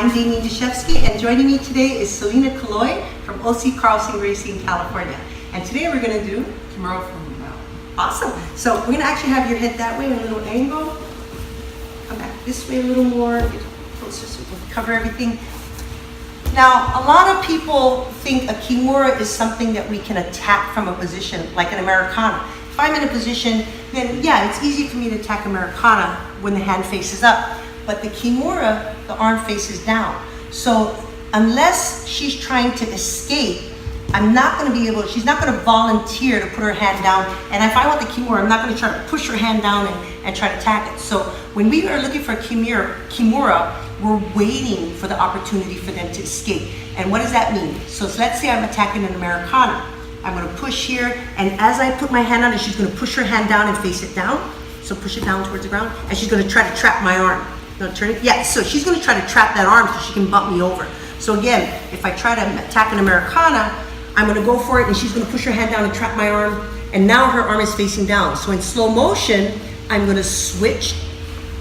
I'm Daynin Dashefsky, and joining me today is Selina Koloi from OC Carlson Gracie in California. And today we're going to do Kimura From The Mount. Awesome. So we're going to actually have your head that way in a little angle. Come back this way a little more. Get closer so we can cover everything. Now, a lot of people think a Kimura is something that we can attack from a position like an Americana. If I'm in a position, then yeah, it's easy for me to attack Americana when the hand faces up. But the Kimura, the arm faces down. So unless she's trying to escape, I'm not going to be able, she's not going to volunteer to put her hand down. And if I want the Kimura, I'm not going to try to push her hand down and try to attack it. So when we are looking for a Kimura, we're waiting for the opportunity for them to escape. And what does that mean? So let's say I'm attacking an Americana. I'm going to push here, and as I put my hand on it, she's going to push her hand down and face it down. So push it down towards the ground, and she's going to try to trap my arm. Turn it. Yeah, so she's going to try to trap that arm so she can bump me over. So again, if I try to attack an Americana, I'm going to go for it, and she's going to push her hand down and trap my arm, and now her arm is facing down. So in slow motion, I'm going to switch,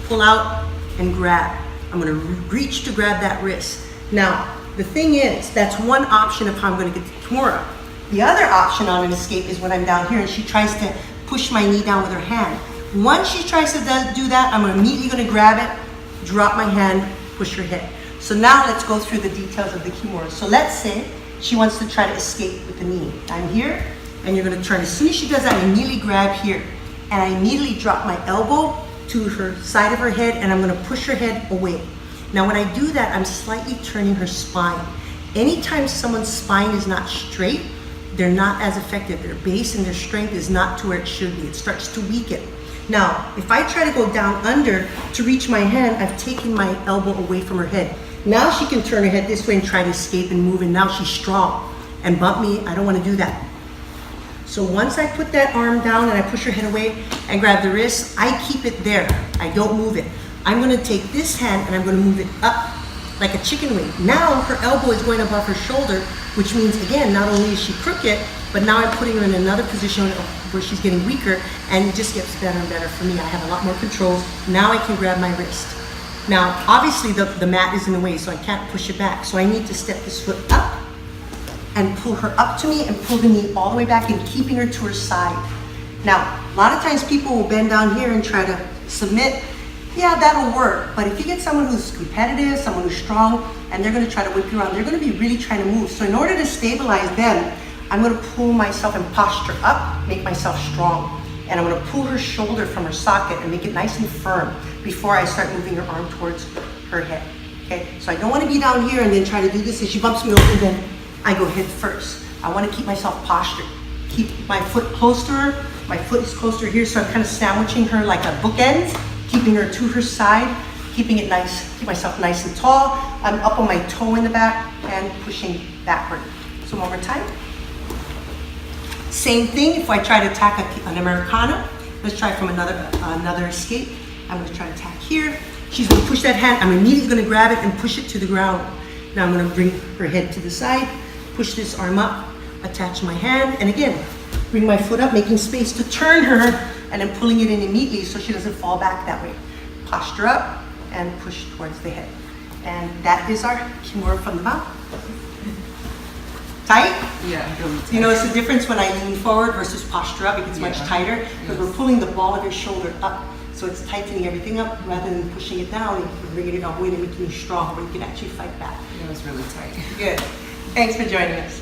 pull out, and grab. I'm going to reach to grab that wrist. Now, the thing is, that's one option of how I'm going to get the Kimura. The other option on an escape is when I'm down here and she tries to push my knee down with her hand. Once she tries to do that, I'm immediately going to grab it, drop my hand, push her head. So now let's go through the details of the Kimura. So let's say she wants to try to escape with the knee. I'm here, and you're going to turn. As soon as she does that, I immediately grab here, and I immediately drop my elbow to her side of her head, and I'm going to push her head away. Now when I do that, I'm slightly turning her spine. Anytime someone's spine is not straight, they're not as effective. Their base and their strength is not to where it should be. It starts to weaken. Now, if I try to go down under to reach my hand, I've taken my elbow away from her head. Now she can turn her head this way and try to escape and move, and now she's strong and bump me. I don't want to do that. So once I put that arm down and I push her head away and grab the wrist, I keep it there. I don't move it. I'm going to take this hand and I'm going to move it up like a chicken wing. Now her elbow is going above her shoulder, which means, again, not only is she crooked, but now I'm putting her in another position where she's getting weaker, and it just gets better and better for me. I have a lot more control. Now I can grab my wrist. Now, obviously the mat is in the way, so I can't push it back. So I need to step this foot up and pull her up to me and pull the knee all the way back and keeping her to her side. Now, a lot of times people will bend down here and try to submit. Yeah, that'll work, but if you get someone who's competitive, someone who's strong, and they're going to try to whip you around, they're going to be really trying to move. So in order to stabilize them, I'm going to pull myself and posture up, make myself strong, and I'm going to pull her shoulder from her socket and make it nice and firm before I start moving her arm towards her head. Okay, so I don't want to be down here and then try to do this, and she bumps me over, and then I go head first. I want to keep myself postured, keep my foot close to her. My foot is close to her here, so I'm kind of sandwiching her like a bookend, keeping her to her side, keeping it nice, keep myself nice and tall. I'm up on my toe in the back and pushing backward. So one more time. Same thing if I try to attack an Americana. Let's try from another escape. I'm going to try to attack here. She's going to push that hand. I'm immediately going to grab it and push it to the ground. Now I'm going to bring her head to the side, push this arm up, attach my hand, and again, bring my foot up, making space to turn her, and then pulling it in immediately so she doesn't fall back that way. Posture up and push towards the head. And that is our Kimura From The Mount. Tight? Yeah, really tight. You know, it's the difference when I lean forward versus posture up. It gets much tighter because we're pulling the ball of your shoulder up. So it's tightening everything up rather than pushing it down and bringing it all the way and making you strong where you can actually fight back. Yeah, it was really tight. Good. Thanks for joining us.